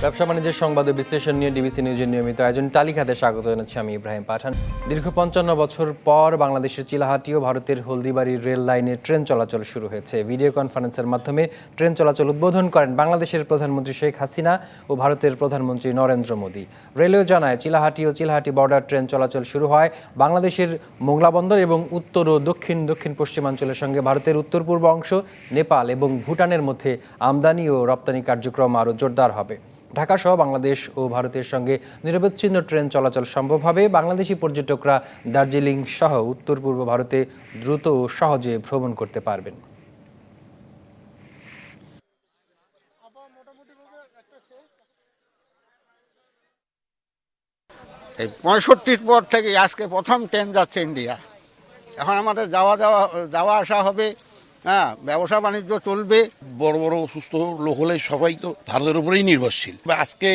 ব্যবসা বাণিজ্যের সংবাদ ও বিশ্লেষণ নিয়ে ডিবিসি নিউজের নিয়মিত আয়োজন তালিকাতে স্বাগত জানাচ্ছি আমি ইব্রাহিম পাঠান। দীর্ঘ ৫৫ বছর পর বাংলাদেশের চিলাহাটি ও ভারতের হলদিবাড়ি রেল লাইনে ট্রেন চলাচল শুরু হয়েছে। ভিডিও কনফারেন্সের মাধ্যমে ট্রেন চলাচল উদ্বোধন করেন বাংলাদেশের প্রধানমন্ত্রী শেখ হাসিনা ও ভারতের প্রধানমন্ত্রী নরেন্দ্র মোদী। রেলওয়ে জানায়, চিলাহাটি বর্ডার ট্রেন চলাচল শুরু হয় বাংলাদেশের মোংলা বন্দর এবং উত্তর ও দক্ষিণ পশ্চিমাঞ্চলের সঙ্গে ভারতের উত্তর পূর্ব অংশ, নেপাল এবং ভুটানের মধ্যে আমদানি ও রপ্তানি কার্যক্রম আরও জোরদার হবে। ঢাকা সহ বাংলাদেশ ও ভারতের সঙ্গে নিরবচ্ছিন্ন ট্রেন চলাচল সম্ভব হবে। বাংলাদেশি পর্যটকরা দার্জিলিং সহ উত্তর পূর্ব ভারতে দ্রুত ও সহজে ভ্রমণ করতে পারবেন। এই ৬৫ পর থেকে আজকে প্রথম ট্রেন যাচ্ছে ইন্ডিয়া। এখন আমাদের যাওয়া আসা হবে, হ্যাঁ, ব্যবসা বাণিজ্য চলবে। বড় বড় অসুস্থ লোক হলে সবাই তো ভারতের উপরেই নির্ভরশীল। আজকে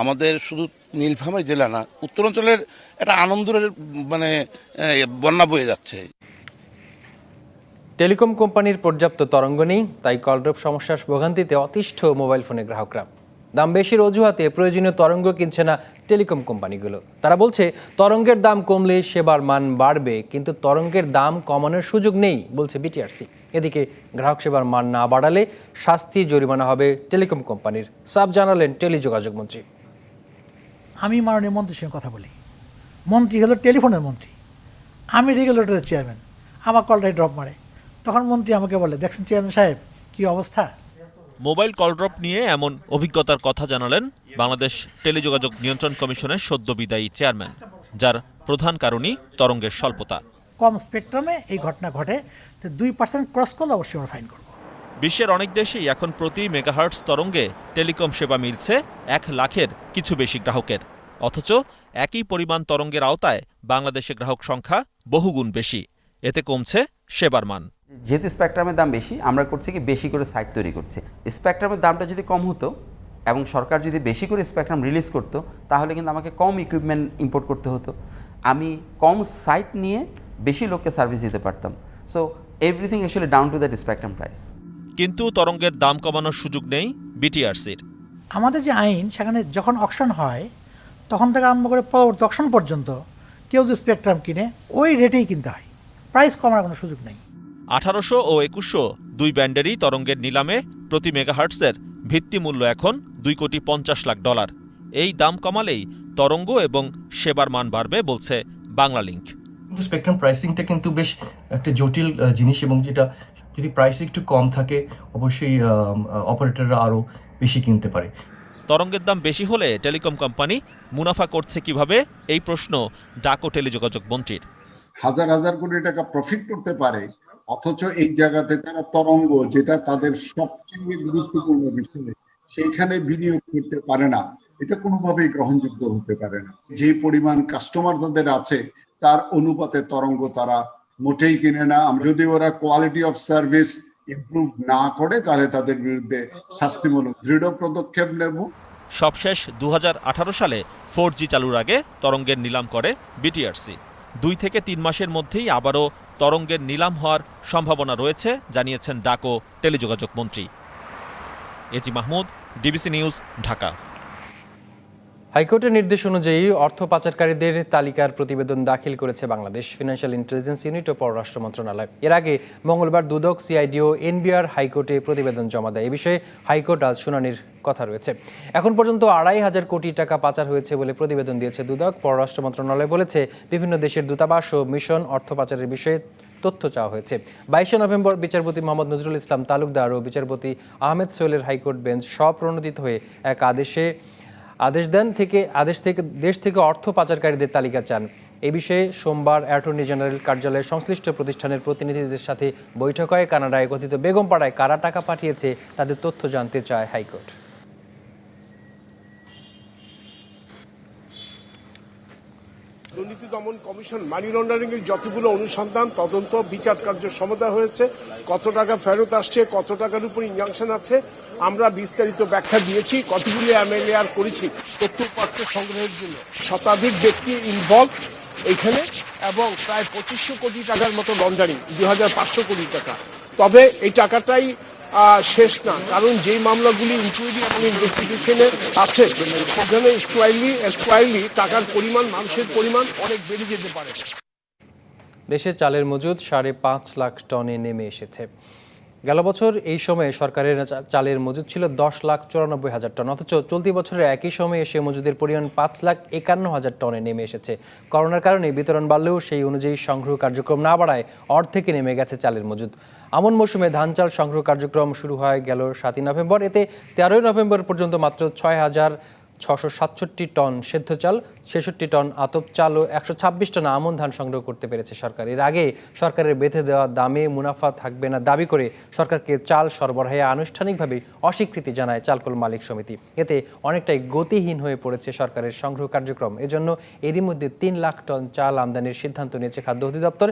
আমাদের শুধু নীলফামারী জেলা না, উত্তরাঞ্চলের একটা আনন্দের বন্যা বয়ে যাচ্ছে। টেলিকম কোম্পানির পর্যাপ্ত তরঙ্গ নেই, তাই কলড্রপ সমস্যার ভোগান্তিতে অতিষ্ঠ মোবাইল ফোনের গ্রাহকরা। দাম বেশির অজুহাতে প্রয়োজনীয় তরঙ্গ কিনছে না টেলিকম কোম্পানিগুলো। তারা বলছে, তরঙ্গের দাম কমলে সেবার মান বাড়বে, কিন্তু তরঙ্গের দাম কমানোর সুযোগ নেই বলছে বিটিআরসি। এদিকে গ্রাহক সেবার মান না বাড়ালে শাস্তি, জরিমানা হবে টেলিকম কোম্পানির, সাফ জানালেন টেলিযোগাযোগ মন্ত্রী। আমি মাননীয় মন্ত্রীর সঙ্গে কথা বলি। মন্ত্রী হলো টেলিফোনের মন্ত্রী, আমি রেগুলেটরের চেয়ারম্যান। আমার কলটাই ড্রপ মারে, তখন মন্ত্রী আমাকে বলে, দেখছেন চেয়ারম্যান সাহেব কী অবস্থা। মোবাইল কল ড্রপ নিয়ে এমন অভিজ্ঞতার কথা জানালেন বাংলাদেশ টেলিযোগাযোগ নিয়ন্ত্রণ কমিশনের সদ্য বিদায়ী চেয়ারম্যান, যার প্রধান কারণই তরঙ্গের স্বল্পতা। কম স্পেকট্রামে এই ঘটনা ঘটে, তো 2% ক্রস করলে অবশ্যই আমরা ফাইন করব। বিশ্বের অনেক দেশেই এখন প্রতি মেগাহার্টজ তরঙ্গে টেলিকম সেবা মিলছে ১ লাখের কিছু বেশি গ্রাহকের। অথচ একই পরিমাণ তরঙ্গের আওতায় বাংলাদেশে গ্রাহক সংখ্যা বহুগুণ বেশি। এতে কমছে সেবার মান। যেহেতু স্পেকট্রামের দাম বেশি, আমরা করছি কি বেশি করে সাইট তৈরি করছি। স্পেকট্রামের দামটা যদি কম হতো এবং সরকার যদি বেশি করে স্পেকট্রাম রিলিজ করতো, তাহলে কিন্তু আমাকে কম ইকুইপমেন্ট ইম্পোর্ট করতে হতো, আমি কম সাইট নিয়ে বেশি লোককে সার্ভিস দিতে পারতাম। So everything actually down to that spectrum price. কিন্তু তরঙ্গের দাম কমানোর সুযোগ নেই বিটিআরসির। আমাদের যে আইন, সেখানে যখন অকশন হয় তখন থেকে আরম্ভ করে পরবর্তী অকশন পর্যন্ত কেউ যদি স্পেকট্রাম কিনে ওই রেটেই কিনতে হয়, প্রাইস কমার কোনো সুযোগ নেই। ১৮০০ ও ২১০০ দুই ব্যান্ডেরই তরঙ্গের নিলামে প্রতি মেগাহার্টসের ভিত্তি মূল্য এখন $2,50,00,000। এই দাম কমালেই তরঙ্গ এবং সেবার মান বাড়বে বলছে বাংলালিংক। কিন্তু স্পেকট্রাম প্রাইসিংটা কিন্তু বেশ একটা জটিল জিনিস, এবং যেটা যদি প্রাইস একটু কম থাকে অবশ্যই অপারেটররা আরও বেশি কিনতে পারে। তরঙ্গের দাম বেশি হলে টেলিকম কোম্পানি মুনাফা করছে কিভাবে, এই প্রশ্ন ডাকো টেলিযোগাযোগ মন্ত্রীর। হাজার হাজার কোটি টাকা প্রফিট করতে পারে, অথচ এই জায়গাতে তারা তরঙ্গ, যেটা তাদের সবচেয়ে গুরুত্বপূর্ণ বিষয়, সেইখানে বিনিয়োগ করতে পারে না। এটা কোনোভাবেই গ্রহণযোগ্য হতে পারে না। যে পরিমাণ কাস্টমার তাদের আছে তার অনুপাতে তরঙ্গ তারা মোটেই কিনে না। যদি ওরা কোয়ালিটি অফ সার্ভিস ইমপ্রুভ না করে, তাহলে তাদের বিরুদ্ধে শাস্তিমূলক দৃঢ় পদক্ষেপ নেব। সবশেষ ২০১৮ সালে 4G চালুর আগে তরঙ্গের নিলাম করে বিটিআরসি। ২ থেকে ৩ মাসের মধ্যেই আবারও তরঙ্গের নিলাম হওয়ার সম্ভাবনা রয়েছে জানিয়েছেন ডাকো টেলিযোগাযোগ মন্ত্রী। AG Mahmud, DBC news, Dhaka. হাইকোর্টের নির্দেশ অনুযায়ী অর্থ পাচারকারীদের তালিকার প্রতিবেদন দাখিল করেছে বাংলাদেশ ফিনান্সিয়াল ইন্টেলিজেন্স ইউনিট ও পররাষ্ট্র মন্ত্রণালয়। এর আগে মঙ্গলবার দুদক, সিআইডি ও এনবিআর হাইকোর্টে প্রতিবেদন জমা দেয়। এ বিষয়ে হাইকোর্ট আজ শুনানির কথা রয়েছে। এখন পর্যন্ত ২৫০০ কোটি টাকা পাচার হয়েছে বলে প্রতিবেদন দিয়েছে দুদক। পররাষ্ট্র মন্ত্রণালয় বলেছে, বিভিন্ন দেশের দূতাবাস ও মিশন অর্থ পাচারের বিষয়ে তথ্য চাওয়া হয়েছে। ২২শে নভেম্বর বিচারপতি মোহাম্মদ নজরুল ইসলাম তালুকদার ও বিচারপতি আহমেদ সোহেলের হাইকোর্ট বেঞ্চ স্বপ্রণোদিত হয়ে এক দেশ থেকে অর্থ পাচারকারীদের তালিকা চান। এ বিষয়ে সোমবার অ্যাটর্নি জেনারেল কার্যালয়ের সংশ্লিষ্ট প্রতিষ্ঠানের প্রতিনিধিদের সাথে বৈঠক হয়। কানাডায় কথিত বেগমপাড়ায় কারা টাকা পাঠিয়েছে তাদের তথ্য জানতে চায় হাইকোর্ট। দুর্নীতি দমন কমিশন মানি লন্ডারিং এর যতগুলো অনুসন্ধান, তদন্ত, বিচার কার্য সমাধা হয়েছে, কত টাকা ফেরত আসছে, কত টাকার উপর ইনজাংশন আছে, আমরা বিস্তারিত ব্যাখ্যা দিয়েছি। কতগুলি এমএলএআর করেছি তথ্যপত্র সংগ্রহের জন্য। শতাধিক ব্যক্তি ইনভলভ এখানে, এবং প্রায় ২৫০০ কোটি টাকার মতো লন্ডারিং, ২৫০০ কোটি টাকা। তবে এই টাকাটাই শেষ না, কারণ যেই মামলাগুলি ইনকোয়ারি এবং ইনভেস্টিগেশনে আছে সেখানে স্কোয়ারলি টাকার পরিমাণ, মানুষের পরিমাণ অনেক বেড়ে যেতে পারে। দেশে চালের মজুদ 5.5 লাখ টনে নেমে এসেছে। গেল বছর এই সময়ে সরকারের চালের মজুদ ছিল 10,94,000 টন, অথচ চলতি বছরের একই সময়ে সে মজুদের পরিমাণ 5,51,000 টনে নেমে এসেছে। করোনার কারণে বিতরণ বাড়লেও সেই অনুযায়ী সংগ্রহ কার্যক্রম না বাড়ায় অর্ধেকে নেমে গেছে চালের মজুদ। আমন মৌসুমে ধান চাল সংগ্রহ কার্যক্রম শুরু হয় গেল 7ই নভেম্বর। এতে 13ই নভেম্বর পর্যন্ত মাত্র 6,667 টন সেদ্ধ চাল, 66 টন আতপ চাল ও 126 টন আমন ধান সংগ্রহ করতে পেরেছে সরকার। এর আগে সরকারের বেঁধে দেওয়া দামে মুনাফা থাকবে না দাবি করে সরকারকে চাল সরবরাহে আনুষ্ঠানিকভাবে অস্বীকৃতি জানায় চালকল মালিক সমিতি। এতে অনেকটাই গতিহীন হয়ে পড়েছে সরকারের সংগ্রহ কার্যক্রম। এজন্য এরই মধ্যে 3 লাখ টন চাল আমদানির সিদ্ধান্ত নিয়েছে খাদ্য অধিদপ্তর।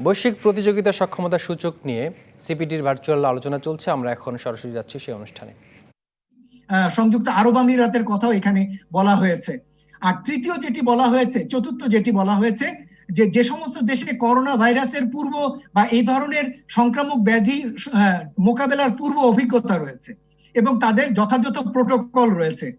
বৈশ্বিক প্রতিযোগিতা সক্ষমতা সূচক নিয়ে সিপিডির ভার্চুয়াল আলোচনা চলছে। আমরা এখন সরাসরি যাচ্ছি সেই অনুষ্ঠানে। সংযুক্ত আরব আমিরাতের কথাও এখানে বলা হয়েছে। আর তৃতীয় যেটি বলা হয়েছে, চতুর্থ যেটি বলা হয়েছে, যে সমস্ত দেশে করোনা ভাইরাসের পূর্ব বা এই ধরনের সংক্রামক ব্যাধি মোকাবেলার পূর্ব অভিজ্ঞতা রয়েছে এবং তাদের যথাযথ প্রোটোকল রয়েছে।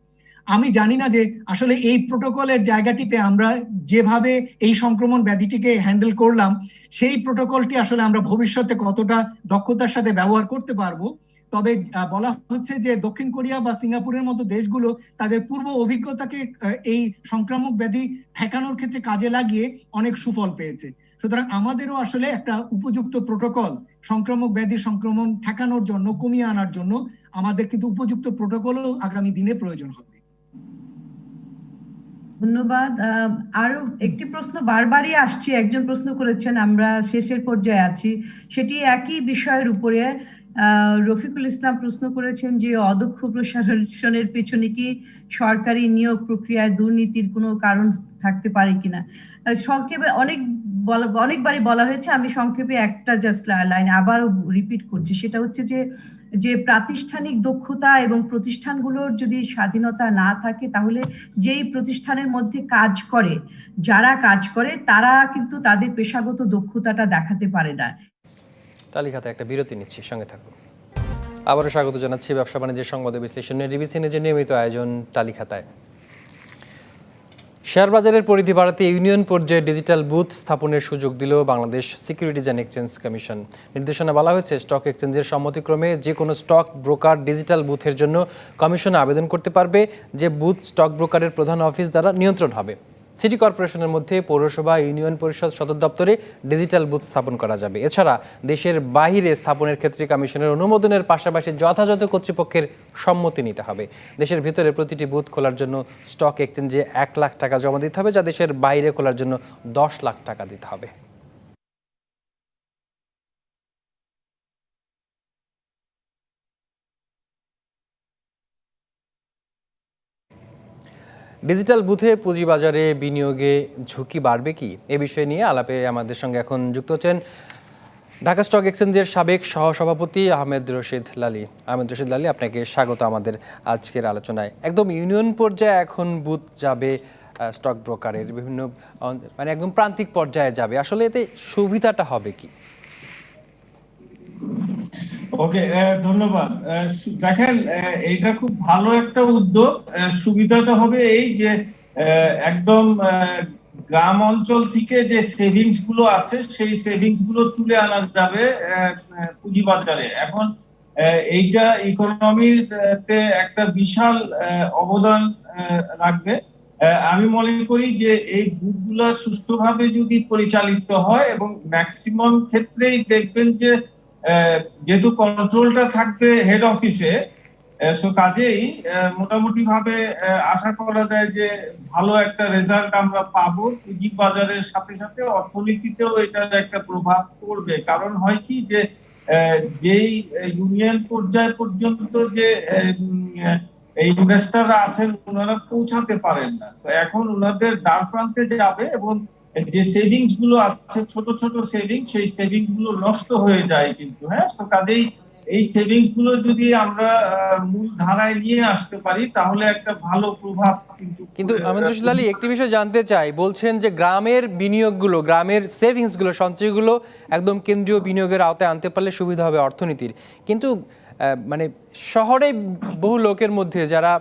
আমি জানি না যে আসলে এই প্রোটোকলের জায়গাটিতে আমরা যেভাবে এই সংক্রমণ ব্যাধিটিকে হ্যান্ডেল করলাম সেই প্রোটোকলটি আসলে আমরা ভবিষ্যতে কতটা দক্ষতার সাথে ব্যবহার করতে পারবো। তবে বলা হচ্ছে যে দক্ষিণ কোরিয়া বা সিঙ্গাপুরের মতো দেশগুলো তাদের পূর্ব অভিজ্ঞতাকে এই সংক্রামক ব্যাধি ঠেকানোর ক্ষেত্রে কাজে লাগিয়ে অনেক সুফল পেয়েছে। সুতরাং আমাদেরও আসলে একটা উপযুক্ত প্রোটোকল সংক্রামক ব্যাধির সংক্রমণ ঠেকানোর জন্য, কমিয়ে আনার জন্য আমাদের কিন্তু উপযুক্ত প্রোটোকলও আগামী দিনে প্রয়োজন হবে। ধন্যবাদ। আরো একটি প্রশ্ন বারবারই আসছে, একজন প্রশ্ন করেছেন, আমরা শেষের পর্যায়ে আছি, সেটি একই বিষয়ের উপরে। রফিকুল ইসলাম প্রশ্ন করেছেন যে অদক্ষ প্রশাসনের পেছনে কি সরকারি নিয়োগ প্রক্রিয়ায় দুর্নীতির কোনো কারণ থাকতে পারে কিনা। সংক্ষেপে অনেকবারই বলা হয়েছে, আমি সংক্ষেপে একটা জাস্ট লাইন আবার রিপিট করছি, সেটা হচ্ছে যে প্রাতিষ্ঠানিক দক্ষতা এবং প্রতিষ্ঠানগুলোর যদি স্বাধীনতা না থাকে তাহলে যেই প্রতিষ্ঠানের মধ্যে যারা কাজ করে তারা কিন্তু তাদের পেশাগত দক্ষতাটা দেখাতে পারে না। তালিকাতে একটা বিরতি নিচ্ছি, সঙ্গে থাকুন। আবারও স্বাগত জানাচ্ছি ব্যবসা বাণিজ্যের সংবাদ বিশ্লেষণে ডিবিসি নিউজের নিয়মিত আয়োজন তালিকাতায়। শেয়ার বাজারের পরিধি বাড়াতে ইউনিয়ন পর্যায়ে ডিজিটাল বুথ স্থাপনের সুযোগ দিল Bangladesh securities and exchange commission. নির্দেশনা বলা হয়েছে, স্টক এক্সচেঞ্জের সম্মতিক্রমে যে কোনো স্টক ব্রোকার ডিজিটাল বুথের জন্য কমিশনে আবেদন করতে পারবে, যে বুথ স্টক ব্রোকারের প্রধান অফিস দ্বারা নিয়ন্ত্রণ হবে। সিটি কর্পোরেশনের মধ্যে পৌরসভা, ইউনিয়ন পরিষদ সদর দপ্তরে ডিজিটাল বুথ স্থাপন করা যাবে। এছাড়া দেশের বাইরে স্থাপনের ক্ষেত্রে কমিশনের অনুমোদনের পাশাপাশি যথাযথ কর্তৃপক্ষের সম্মতি নিতে হবে। দেশের ভিতরে প্রতিটি বুথ খোলার জন্য স্টক এক্সচেঞ্জে 1 লাখ টাকা জমা দিতে হবে, যা দেশের বাইরে খোলার জন্য 10 লাখ টাকা দিতে হবে। ডিজিটাল বুথে পুঁজিবাজারে বিনিয়োগে ঝুঁকি বাড়বে কি, এ বিষয় নিয়ে আলাপে আমাদের সঙ্গে এখন যুক্ত হচ্ছেন ঢাকা স্টক এক্সচেঞ্জের সাবেক সহসভাপতি আহমেদ রশিদ লালী। আপনাকে স্বাগত আমাদের আজকের আলোচনায়। একদম ইউনিয়ন পর্যায়ে এখন বুথ যাবে স্টক ব্রোকারের, বিভিন্ন মানে একদম প্রান্তিক পর্যায়ে যাবে, আসলে এতে সুবিধাটা হবে কি? ওকে, ধন্যবাদ। দেখেন, এইটা খুব ভালো একটা উদ্যোগ। সুবিধাটা হবে এই যে একদম গ্রাম অঞ্চল থেকে যে সেভিংস গুলো আছে সেই সেভিংস গুলো তুলে আনা যাবে পুঁজিবাজারে। এখন এইটা ইকোনমির একটা বিশাল অবদান রাখবে। আমি মনে করি যে এই বুথগুলো সুষ্ঠুভাবে যদি পরিচালিত হয় এবং ম্যাক্সিমাম ক্ষেত্রেই দেখবেন যে যেহেতু কন্ট্রোলটা থাকবে হেড অফিসে, কাজেই মোটামুটি ভাবে আশা করা যায় যে ভালো একটা রেজাল্ট আমরা পাবো। পুঁজি বাজারের সাথে সাথে অর্থনীতিতেও এটার একটা প্রভাব পড়বে। কারণ হয় কি যে যেই ইউনিয়ন পর্যায় পর্যন্ত যে ইনভেস্টররা আছেন ওনারা পৌঁছাতে পারেন না, এখন ওনাদের দ্বার প্রান্তে যাবে এবং যে সেভিংস গুলো আছে ছোট ছোট সেভিংস, সেই সেভিংস গুলো নষ্ট হয়ে যায় কিন্তু। হ্যাঁ, তো কাজেই এই সেভিংস গুলো যদি আমরা মূল ধারায় নিয়ে আসতে পারি তাহলে একটা ভালো প্রভাব কিন্তু আহমেদ রশিদ আলী একটি বিষয় জানতে চাই, বলছেন যে গ্রামের বিনিয়োগগুলো, গ্রামের সেভিংসগুলো, সঞ্চয়গুলো একদম কেন্দ্রীয় বিনিয়োগের আওতায় আনতে পারলে সুবিধা হবে অর্থনীতির। কিন্তু মানে শহরে বহু লোকের মধ্যে যারা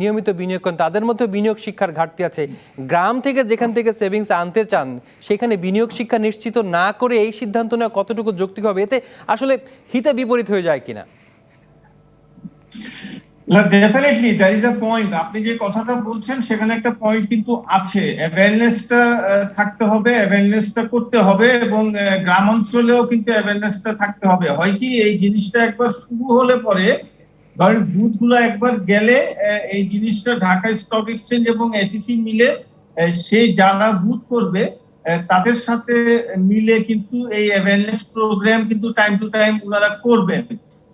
নিয়মিত বিনিয়োগ করেন তাদের মধ্যে বিনিয়োগ শিক্ষার ঘাটতি আছে। গ্রাম থেকে যেখান থেকে সেভিংস আনতে চান সেখানে বিনিয়োগ শিক্ষা নিশ্চিত না করে এই সিদ্ধান্ত নেওয়া কতটুকু যৌক্তিক হবে? এতে আসলে হিতে বিপরীত হয়ে যায় কিনা? না, definitely there is a point. আপনি যে কথাটা বলছেন সেখানে একটা পয়েন্ট কিন্তু আছে। অ্যাওয়ারনেসটা থাকতে হবে, অ্যাওয়ারনেসটা করতে হবে, এবং গ্রাম অঞ্চলেও কিন্তু অ্যাওয়ারনেসটা থাকতে হবে। হয় কি, এই জিনিসটা একবার শুরু হলে পরে ধরেন বুথগুলো একবার গেলে এই জিনিসটা ঢাকা স্টক এক্সচেঞ্জ এবং এসিসি মিলে সেই যারা বুথ করবে তাদের সাথে মিলে কিন্তু এই অ্যাওয়ারনেস প্রোগ্রাম কিন্তু টাইম টু টাইম ওনারা করবেন।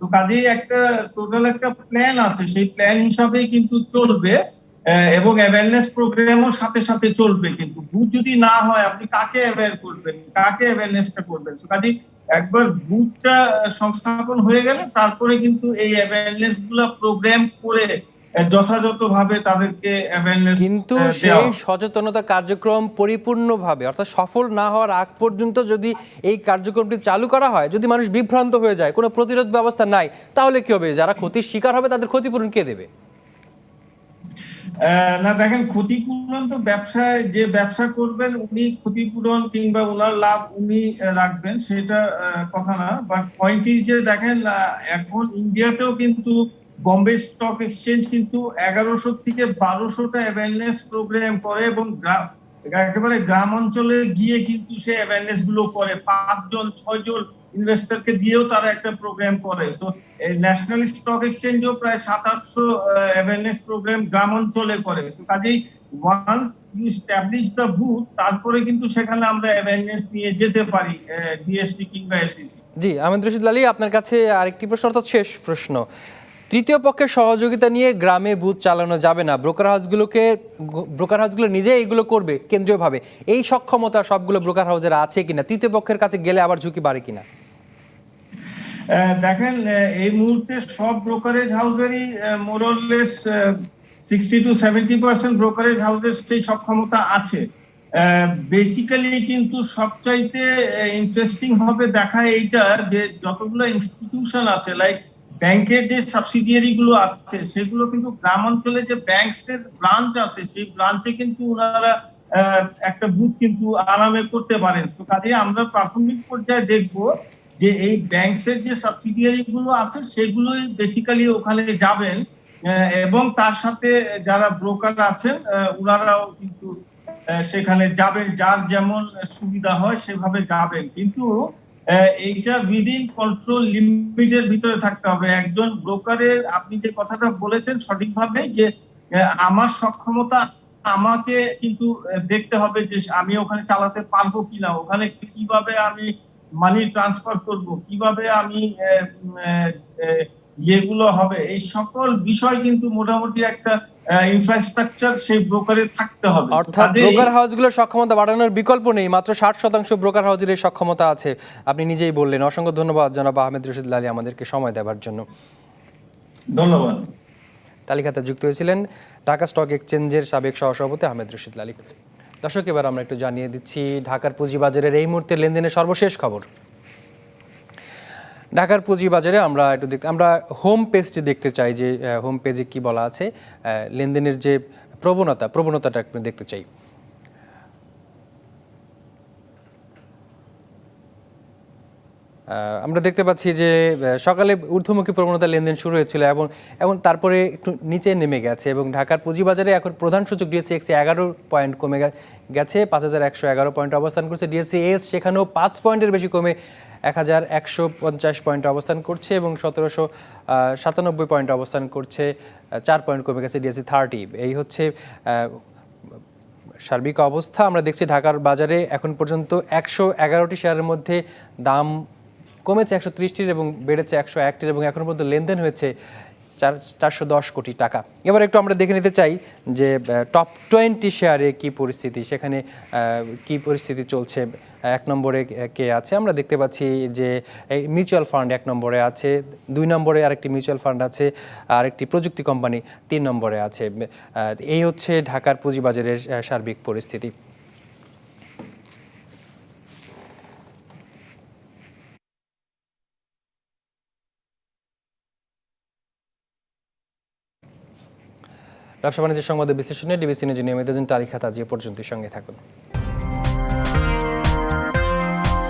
তো কাজেই একটা টোটাল একটা প্ল্যান আছে, সেই প্ল্যান হিসাবেই কিন্তু চলবে, এবং অ্যাওয়ারনেস প্রোগ্রামও সাথে সাথে চলবে। কিন্তু বুথ যদি না হয় আপনি কাকে অ্যাওয়্যার করবেন, কাকে অ্যাওয়ারনেসটা করবেন? তো কাজেই একবার বুথটা সংস্থাপন হয়ে গেলে তারপরে কিন্তু এই অ্যাওয়ারনেস গুলা প্রোগ্রাম করে যথাযথভাবে তাদেরকে অ্যাওয়ারনেস। কিন্তু সেই সচেতনতা কার্যক্রম পরিপূর্ণভাবে অর্থাৎ সফল না হওয়ার আগ পর্যন্ত যদি এই কার্যক্রমটি চালু করা হয়, যদি মানুষ বিভ্রান্ত হয়ে যায়, কোনো প্রতিরোধ ব্যবস্থা নাই, তাহলে কি হবে? যারা ক্ষতির শিকার হবে তাদের ক্ষতিপূরণ কে দেবে? না দেখেন, ক্ষতিপূরণ তো ব্যবসায় যে ব্যবসা করবেন উনি ক্ষতিপূরণ কিংবা ওনার লাভ উনি রাখবেন, সেটা কথা না। বাট পয়েন্ট ইজ যে দেখেন, এখন ইন্ডিয়াতেও কিন্তু বম্বে স্টক এক্সচেঞ্জ কিন্তু 1100 থেকে 1200টা অ্যাওয়ারনেস প্রোগ্রাম করে, এবং একেবারে গ্রাম অঞ্চলে গিয়ে কিন্তু সে অ্যাওয়ারনেস গুলো করে। 5 জন 6 জন ইনভেস্টরকে দিয়েও তারা একটা প্রোগ্রাম করে। সো ন্যাশনাল স্টক এক্সচেঞ্জও প্রায় 700-800 অ্যাওয়ারনেস প্রোগ্রাম গ্রাম অঞ্চলে করে। তো কাজেই once you establish the booth, তারপরে কিন্তু সেখানে আমরা অ্যাওয়ারনেস নিয়ে যেতে পারি, ডিএসসি কিংবা এসইসি। জি, আহমেদ রশিদ আলী, আপনার কাছে আরেকটি প্রশ্ন, অর্থাৎ শেষ প্রশ্ন। তৃতীয় পক্ষের সহযোগিতা নিয়ে গ্রামে বুথ চালানো যাবে না, ব্রোকার হাউসগুলো নিজে এইগুলো করবে কেন্দ্রীয়ভাবে, এই সক্ষমতা সবগুলো ব্রোকার হাউসের আছে কিনা? তৃতীয় পক্ষের কাছে গেলে আবার ঝুঁকি বাড়ে কিনা? দেখেন, এই মুহূর্তে সব ব্রোকারেজ হাউসেরই মোরলেস 60 to 70% ব্রোকারেজ হাউসের সেই সক্ষমতা আছে। বেসিক্যালি কিন্তু সবচাইতে ইন্টারেস্টিং হবে দেখা এইটা যে যতগুলো ইনস্টিটিউশন আছে, লাইক ব্যাংকের যে সাবসিডিয়ারি গুলো আছে সেগুলো কিন্তু গ্রাম অঞ্চলে যে ব্যাংকের ব্রাঞ্চ আছে সেই ব্রাঞ্চে কিন্তু ওনারা একটা বুথ কিন্তু আরামে করতে পারেন। তো কাজে আমরা প্রাথমিক পর্যায়ে দেখবো যে এই ব্যাংকের যে সাবসিডিয়ারি গুলো আছে সেগুলোই বেসিক্যালি ওখানে যাবেন, এবং তার সাথে যারা ব্রোকার আছেন ওনারাও কিন্তু সেখানে যাবেন, যার যেমন সুবিধা হয় সেভাবে যাবেন। কিন্তু এইটা উইদিন কন্ট্রোল লিমিটের ভিতরে থাকতে হবে। একজন ব্রোকারের, আপনি যে কথাটা বলেছেন সঠিকভাবে, যে আমার সক্ষমতা আমাকে কিন্তু দেখতে হবে যে আমি ওখানে চালাতে পারবো কিনা, ওখানে কিভাবে আমি মানি ট্রান্সফার করব, কিভাবে আমি ইয়েগুলো হবে, এই সকল বিষয় কিন্তু মোটামুটি একটা ইনফ্রাস্ট্রাকচার সেই ব্রোকারের থাকতে হবে। অর্থাৎ ব্রোকার হাউসগুলোর সক্ষমতা বাড়ানোর বিকল্প নেই, মাত্র 60% ব্রোকার হাউসের এই সক্ষমতা আছে, আপনি নিজেই বললেন। অসংখ্য ধন্যবাদ জনাব আহমেদ রশিদ আলী আমাদেরকে সময় দেওয়ার জন্য। ধন্যবাদ। তালিকাতে যুক্ত হয়েছিলেন ঢাকা স্টক এক্সচেঞ্জের সাবেক সহসভাপতি আহমেদ রশিদ আলী। দর্শক, এবার আমরা একটু জানিয়ে দিচ্ছি ঢাকার পুঁজিবাজারের এই মুহূর্তে লেনদেনের সর্বশেষ খবর। ঢাকার পুঁজিবাজারে আমরা আমরা হোম পেজটি দেখতে চাই, যে হোম পেজে কি বলা আছে, লেনদেনের যে প্রবণতাটা একটু দেখতে চাই। আমরা দেখতে পাচ্ছি যে সকালে ঊর্ধ্বমুখী প্রবণতা লেনদেন শুরু হয়েছিল এবং তারপরে একটু নিচে নেমে গেছে, এবং ঢাকার পুঁজিবাজারে এখন প্রধান সূচক ডিএসসি 11 পয়েন্ট কমে গেছে, 5111 পয়েন্ট অবস্থান করছে। ডিএসসি এস সেখানেও 5 পয়েন্টের বেশি কমে 1150 পয়েন্ট অবস্থান করছে, এবং 1797 পয়েন্ট অবস্থান করছে, 4 পয়েন্ট কমে গেছে ডিএসসি 30। এই হচ্ছে সার্বিক অবস্থা। আমরা দেখছি ঢাকার বাজারে এখন পর্যন্ত 111টি শেয়ারের মধ্যে দাম কমেছে 130টির এবং বেড়েছে 101টির, এবং এখন পর্যন্ত লেনদেন হয়েছে 410 কোটি টাকা। এবার একটু আমরা দেখে নিতে চাই যে টপ 20 শেয়ারে কি পরিস্থিতি, সেখানে কি পরিস্থিতি চলছে। 1 নম্বরে কে আছে আমরা দেখতে পাচ্ছি যে মিউচুয়াল ফান্ড 1 নম্বরে আছে, 2 নম্বরে আরেকটি মিউচুয়াল ফান্ড আছে, আরেকটি প্রযুক্তি কোম্পানি 3 নম্বরে আছে। এই হচ্ছে ঢাকার পুঁজিবাজারের সার্বিক পরিস্থিতি। ব্যবসা বাণিজ্যের সংবাদে বিশ্লেষণে ডিবিসি নিউজের নিয়মিত তালিকা আজ এ পর্যন্ত, সঙ্গে থাকুন।